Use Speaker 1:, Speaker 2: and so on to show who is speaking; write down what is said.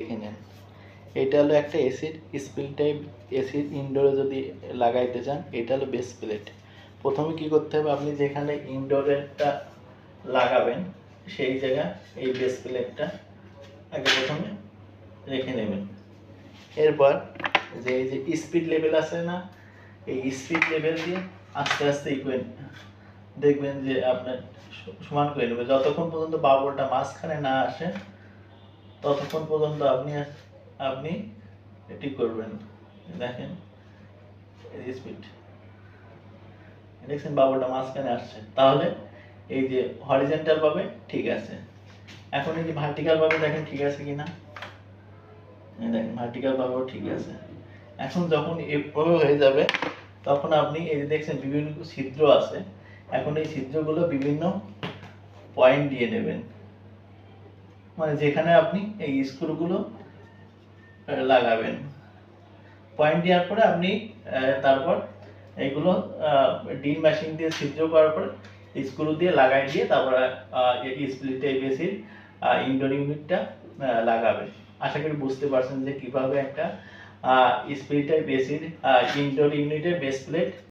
Speaker 1: দেখে নেন। এটা হলো একটা এসিড স্পিল টাইপ এসিড ইনডোরে যদি লাগাইতে চান, এটা হলো বেস প্লেট। প্রথমে কি করতে হবে, আপনি যেখানে ইনডোরেরটা লাগাবেন সেই জায়গায় এই বেস প্লেটটা আগে প্রথমে রেখে নেবেন। এরপর যে এই যে স্পিড লেভেল আছে না, এই স্পিড লেভেল দিয়ে আস্তে আস্তে দেখবেন যে আপনার সমান করে নেবে। যতক্ষণ পর্যন্ত বাবলটা মাঝখানে না আসে ততক্ষণ পর্যন্ত আপনি এটি করবেন। দেখেন স্পিড দেখছেন, বাবলটা মাঝখানে আসছে, তাহলে এই যে হরিজন্টাল ভাবে ঠিক আছে। এখন এই যে ভার্টিক্যাল ভাবে দেখেন ঠিক আছে কিনা, দেখেন ভার্টিক্যাল ভাবেও ঠিক আছে। এখন যখন এভাবে হয়ে যাবে তখন আপনি এই যে দেখছেন বিভিন্ন ছিদ্র আছে, এখন এই ছিদ্রগুলো বিভিন্ন পয়েন্ট দিয়ে নেবেন, মানে যেখানে আপনি এই স্ক্রুগুলো লাগাবেন। পয়েন্ট দেওয়ার পরে আপনি তারপর এগুলো ড্রিল মেশিন দিয়ে ছিদ্র করার পরে স্ক্রু দিয়ে লাগাই দিয়ে তারপর স্প্লিট টাইপ এসির ইনডোর ইউনিটটা লাগাবেন। আশা করি বুঝতে পারছেন যে কিভাবে একটা স্প্লিট টাইপ এসির ইনডোর ইউনিটের বেস প্লেট